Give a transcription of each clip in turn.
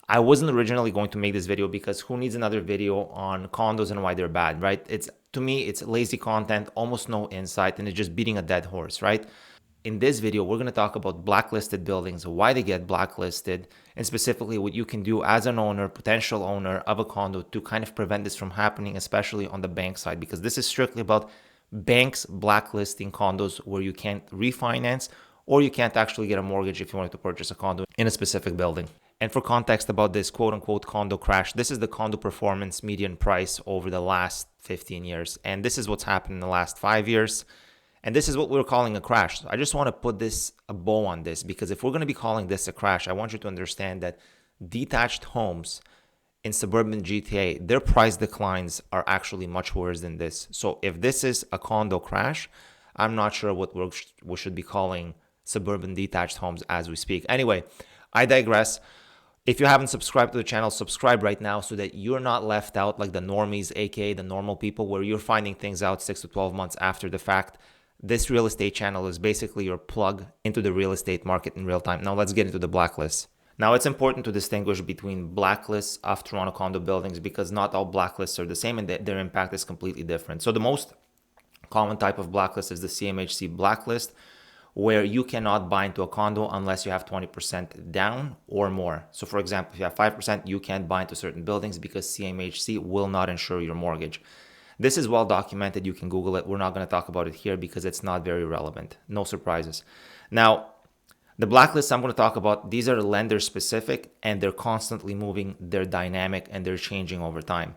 I wasn't originally going to make this video because who needs another video on condos and why they're bad, right? To me, it's lazy content, almost no insight, and it's just beating a dead horse, right? In this video, we're going to talk about blacklisted buildings, why they get blacklisted, and specifically what you can do as an owner, potential owner of a condo to kind of prevent this from happening, especially on the bank side, because this is strictly about banks blacklisting condos where you can't refinance or you can't actually get a mortgage if you wanted to purchase a condo in a specific building. And for context about this quote unquote condo crash, this is the condo performance median price over the last 15 years. And this is what's happened in the last 5 years. And this is what we're calling a crash. So I just want to put a bow on this, because if we're going to be calling this a crash, I want you to understand that detached homes in suburban GTA, their price declines are actually much worse than this. So if this is a condo crash, I'm not sure what we should be calling suburban detached homes as we speak. Anyway, I digress. If you haven't subscribed to the channel, subscribe right now so that you're not left out like the normies, aka the normal people, where you're finding things out 6 to 12 months after the fact. This real estate channel is basically your plug into the real estate market in real time. Now let's get into the blacklist. Now it's important to distinguish between blacklists of Toronto condo buildings, because not all blacklists are the same and their impact is completely different. So the most common type of blacklist is the CMHC blacklist, where you cannot buy into a condo unless you have 20% down or more. So for example, if you have 5%, you can't buy into certain buildings because CMHC will not insure your mortgage. This is well documented. You can Google it. We're not going to talk about it here because it's not very relevant. No surprises. Now, the blacklists I'm going to talk about, these are lender specific and they're constantly moving. They're dynamic and they're changing over time.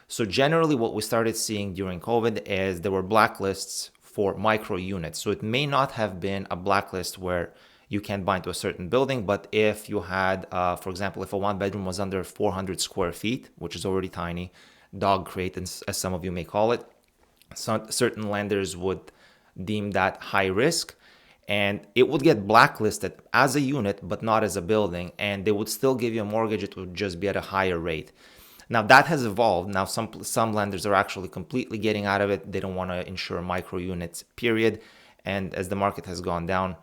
So generally what we started seeing during COVID is there were blacklists for micro units. So it may not have been a blacklist where you can't buy into a certain building, but if you had, for example, if a one bedroom was under 400 square feet, which is already tiny, dog crate, as some of you may call it, certain lenders would deem that high risk and it would get blacklisted as a unit, but not as a building. And they would still give you a mortgage. It would just be at a higher rate. Now that has evolved. Now some lenders are actually completely getting out of it. They don't want to insure micro units, period. And as the market has gone down,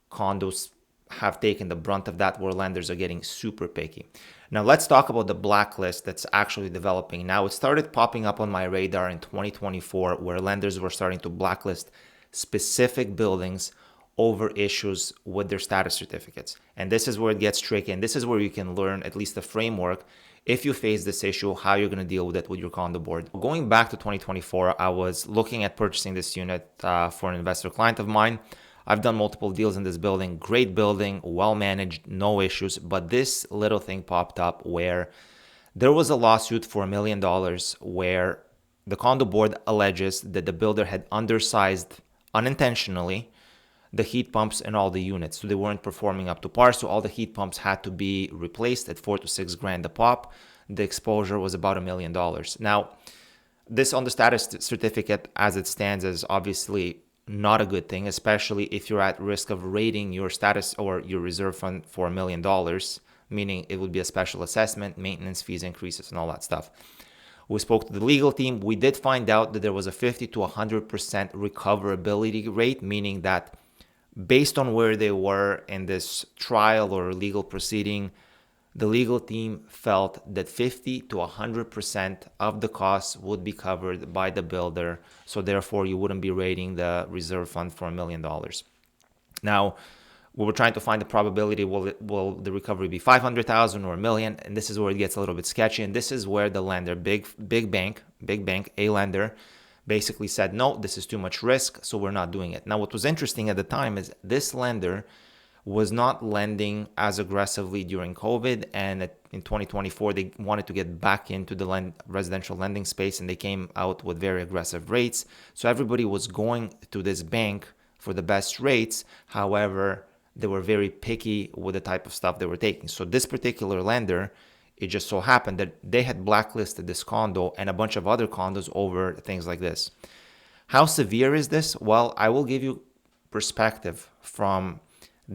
condos have taken the brunt of that, where lenders are getting super picky. Now let's talk about the blacklist that's actually developing. Now it started popping up on my radar in 2024, where lenders were starting to blacklist specific buildings over issues with their status certificates. And this is where it gets tricky. And this is where you can learn at least the framework. If you face this issue, how you're going to deal with it with your condo board. Going back to 2024, I was looking at purchasing this unit for an investor client of mine. I've done multiple deals in this building, great building, well managed, no issues. But this little thing popped up where there was a lawsuit for $1 million where the condo board alleges that the builder had undersized unintentionally the heat pumps in all the units. So they weren't performing up to par. So all the heat pumps had to be replaced at $4 to $6 grand a pop. The exposure was about $1 million. Now, this on the status certificate as it stands is obviously not a good thing, especially if you're at risk of rating your status or your reserve fund for $1 million, meaning it would be a special assessment, maintenance fees increases, and all that stuff. We spoke to the legal team. We did find out that there was a 50 to 100% recoverability rate, meaning that based on where they were in this trial or legal proceeding, the legal team felt that 50 to 100% of the costs would be covered by the builder. So therefore, you wouldn't be rating the reserve fund for $1 million. Now, we were trying to find the probability. Will the recovery be 500,000 or $1 million? And this is where it gets a little bit sketchy. And this is where the lender, big bank, a lender, basically said, no, this is too much risk, so we're not doing it. Now, what was interesting at the time is this lender was not lending as aggressively during COVID. And in 2024, they wanted to get back into the residential lending space, and they came out with very aggressive rates. So everybody was going to this bank for the best rates. However, they were very picky with the type of stuff they were taking. So this particular lender, it just so happened that they had blacklisted this condo and a bunch of other condos over things like this. How severe is this? Well, I will give you perspective from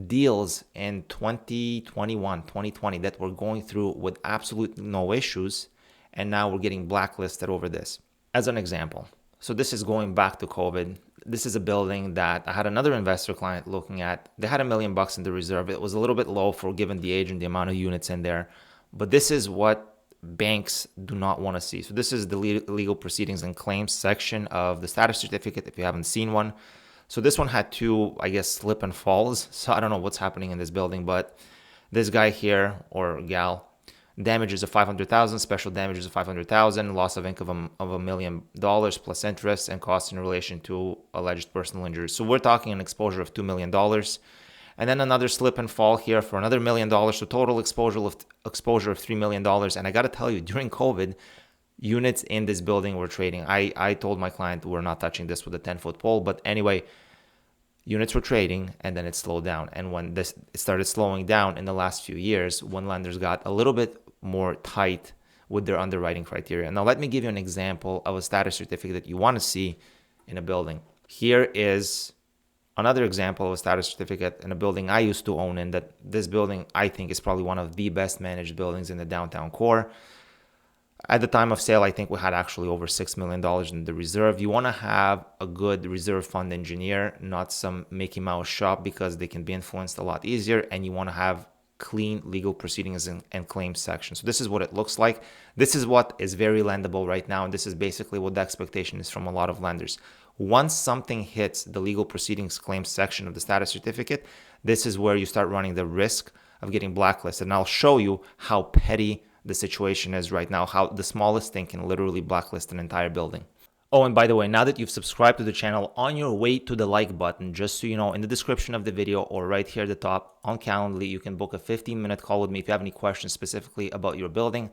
deals in 2021, 2020 that we're going through with absolute no issues, and now we're getting blacklisted over this. As an example, so this is going back to COVID. This is a building that I had another investor client looking at. They had $1 million in the reserve. It was a little bit low for given the age and the amount of units in there. But this is what banks do not want to see. So this is the legal proceedings and claims section of the status certificate if you haven't seen one. So this one had two, I guess, slip and falls. So I don't know what's happening in this building, but this guy here, or gal, damages of 500,000, special damages of 500,000, loss of income of $1 million plus interest and costs in relation to alleged personal injuries. So we're talking an exposure of $2 million. And then another slip and fall here for another $1 million. So total exposure of $3 million. And I got to tell you, during COVID, units in this building were trading. I told my client we're not touching this with a 10-foot pole. But anyway, units were trading and then it slowed down. And when it started slowing down in the last few years, when lenders got a little bit more tight with their underwriting criteria. Now, let me give you an example of a status certificate that you want to see in a building. Here is another example of a status certificate in a building I used to own in. That this building, I think, is probably one of the best managed buildings in the downtown core. At the time of sale, I think we had actually over $6 million in the reserve. You want to have a good reserve fund engineer, not some Mickey Mouse shop, because they can be influenced a lot easier. And you want to have clean legal proceedings and claims section. So this is what it looks like. This is what is very lendable right now. And this is basically what the expectation is from a lot of lenders. Once something hits the legal proceedings claims section of the status certificate, this is where you start running the risk of getting blacklisted. And I'll show you how petty the situation is right now, how the smallest thing can literally blacklist an entire building. Oh, and by the way, now that you've subscribed to the channel, on your way to the like button, just so you know, in the description of the video or right here at the top on Calendly, you can book a 15-minute call with me if you have any questions specifically about your building.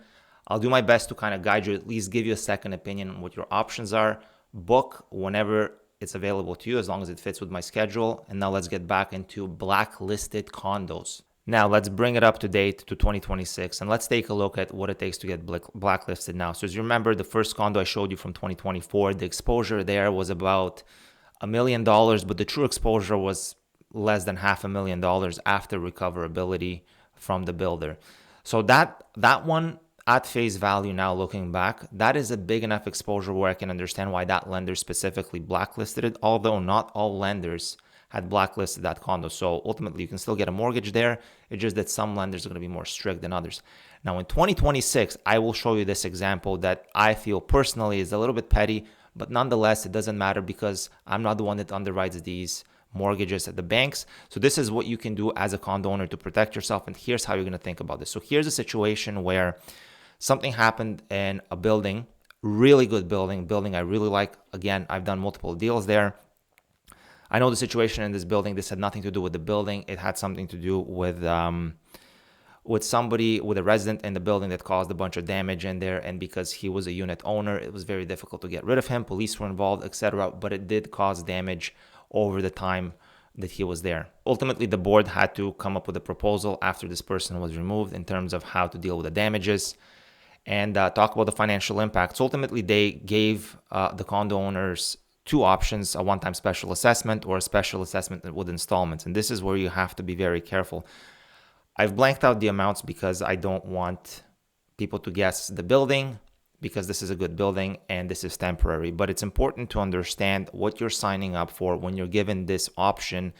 I'll do my best to kind of guide you, at least give you a second opinion on what your options are. Book whenever it's available to you, as long as it fits with my schedule. And now let's get back into blacklisted condos. Now let's bring it up to date to 2026 and let's take a look at what it takes to get blacklisted now. So as you remember, the first condo I showed you from 2024, the exposure there was about $1 million, but the true exposure was less than $500,000 after recoverability from the builder. So that one at face value, now looking back, that is a big enough exposure where I can understand why that lender specifically blacklisted it, although not all lenders had blacklisted that condo. So ultimately, you can still get a mortgage there. It's just that some lenders are going to be more strict than others. Now, in 2026, I will show you this example that I feel personally is a little bit petty, but nonetheless, it doesn't matter because I'm not the one that underwrites these mortgages at the banks. So this is what you can do as a condo owner to protect yourself. And here's how you're going to think about this. So here's a situation where something happened in a building, really good building I really like. Again, I've done multiple deals there. I know the situation in this building. This had nothing to do with the building. It had something to do with somebody, with a resident in the building that caused a bunch of damage in there. And because he was a unit owner, it was very difficult to get rid of him. Police were involved, etc. But it did cause damage over the time that he was there. Ultimately, the board had to come up with a proposal after this person was removed in terms of how to deal with the damages and talk about the financial impacts. Ultimately, they gave the condo owners two options: a one-time special assessment or a special assessment with installments. And this is where you have to be very careful. I've blanked out the amounts because I don't want people to guess the building, because this is a good building and this is temporary. But it's important to understand what you're signing up for when you're given this option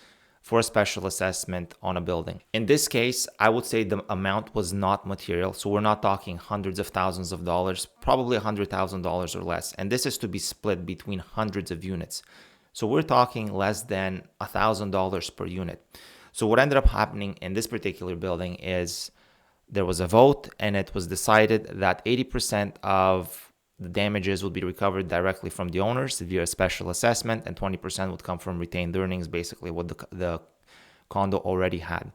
for a special assessment on a building. In this case, I would say the amount was not material. So we're not talking hundreds of thousands of dollars, probably $100,000 or less. And this is to be split between hundreds of units. So we're talking less than $1,000 per unit. So what ended up happening in this particular building is there was a vote and it was decided that 80% of the damages would be recovered directly from the owners via a special assessment, and 20% would come from retained earnings, basically what the condo already had.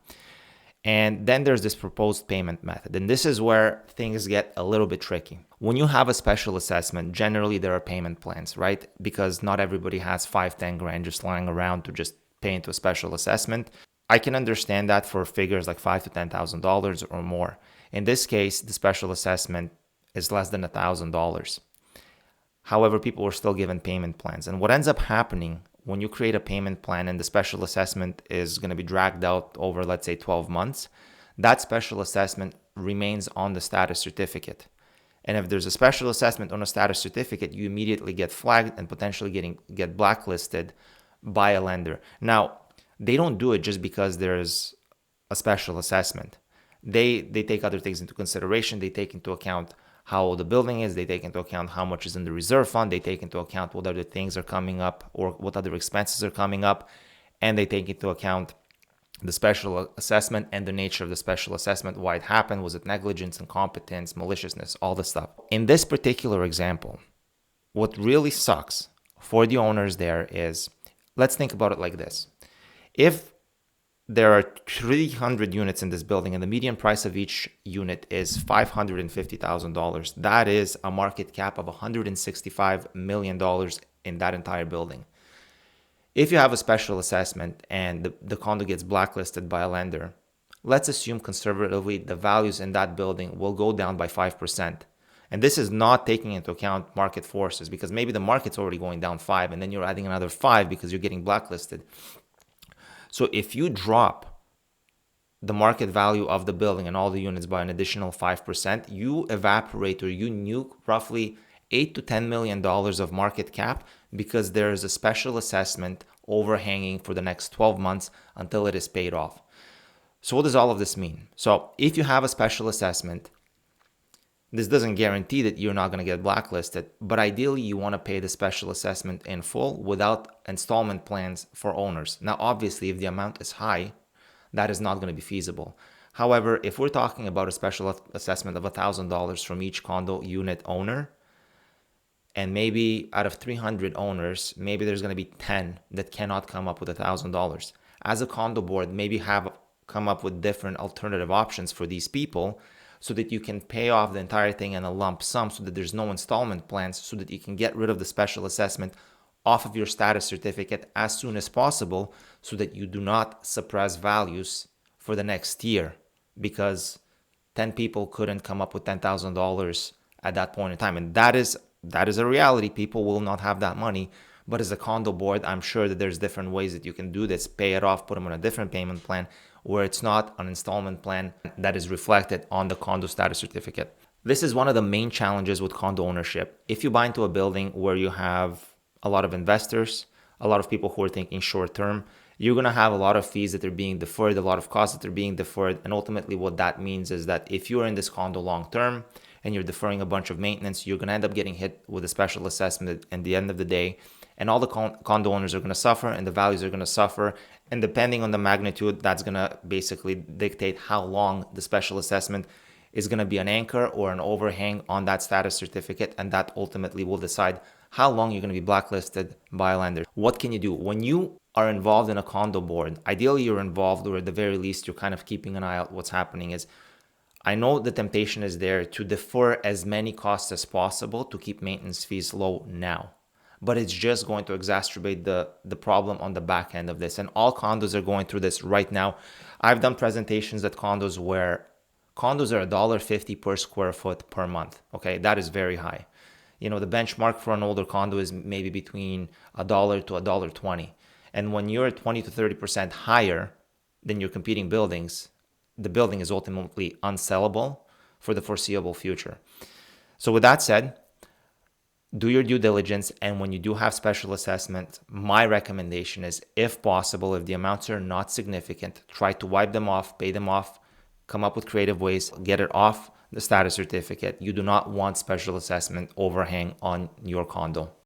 And then there's this proposed payment method. And this is where things get a little bit tricky. When you have a special assessment, generally there are payment plans, right? Because not everybody has 5-10 grand just lying around to just pay into a special assessment. I can understand that for figures like $5,000 to $10,000 or more. In this case, the special assessment is less than $1,000. However, people were still given payment plans. And what ends up happening when you create a payment plan and the special assessment is going to be dragged out over, let's say, 12 months, that special assessment remains on the status certificate. And if there's a special assessment on a status certificate, you immediately get flagged and potentially get blacklisted by a lender. Now, they don't do it just because there's a special assessment. they take other things into consideration. They take into account how old the building is. They take into account how much is in the reserve fund. They take into account what other things are coming up or what other expenses are coming up. And they take into account the special assessment and the nature of the special assessment, why it happened, was it negligence, incompetence, maliciousness, all this stuff. In this particular example, what really sucks for the owners there is, let's think about it like this. If there are 300 units in this building and the median price of each unit is $550,000, that is a market cap of $165 million in that entire building. If you have a special assessment and the condo gets blacklisted by a lender, let's assume conservatively the values in that building will go down by 5%. And this is not taking into account market forces, because maybe the market's already going down 5 and then you're adding another 5 because you're getting blacklisted. So if you drop the market value of the building and all the units by an additional 5%, you evaporate or you nuke roughly $8 to $10 million of market cap, because there is a special assessment overhanging for the next 12 months until it is paid off. So what does all of this mean? So if you have a special assessment, this doesn't guarantee that you're not going to get blacklisted, but ideally you want to pay the special assessment in full without installment plans for owners. Now, obviously, if the amount is high, that is not going to be feasible. However, if we're talking about a special assessment of $1,000 from each condo unit owner, and maybe out of 300 owners, maybe there's going to be 10 that cannot come up with $1,000. As a condo board, maybe have come up with different alternative options for these people so that you can pay off the entire thing in a lump sum, so that there's no installment plans, so that you can get rid of the special assessment off of your status certificate as soon as possible, so that you do not suppress values for the next year because 10 people couldn't come up with $10,000 at that point in time. And that is a reality. People will not have that money. But as a condo board, I'm sure that there's different ways that you can do this. Pay it off, put them on a different payment plan where it's not an installment plan that is reflected on the condo status certificate. This is one of the main challenges with condo ownership. If you buy into a building where you have a lot of investors, a lot of people who are thinking short term, you're going to have a lot of fees that are being deferred, a lot of costs that are being deferred. And ultimately what that means is that if you're in this condo long term and you're deferring a bunch of maintenance, you're going to end up getting hit with a special assessment at the end of the day. And all the condo owners are going to suffer and the values are going to suffer. And depending on the magnitude, that's going to basically dictate how long the special assessment is going to be an anchor or an overhang on that status certificate. And that ultimately will decide how long you're going to be blacklisted by a lender. What can you do? When you are involved in a condo board, ideally you're involved, or at the very least, you're kind of keeping an eye out what's happening. Is I know the temptation is there to defer as many costs as possible to keep maintenance fees low now. But it's just going to exacerbate the problem on the back end of this. And all condos are going through this right now. I've done presentations at condos where condos are $1.50 per square foot per month. Okay, that is very high. You know, the benchmark for an older condo is maybe between $1 to $1.20. And when you're 20 to 30% higher than your competing buildings, the building is ultimately unsellable for the foreseeable future. So with that said, do your due diligence, and when you do have special assessment, my recommendation is, if possible, if the amounts are not significant, try to wipe them off, pay them off, come up with creative ways, get it off the status certificate. You do not want special assessment overhang on your condo.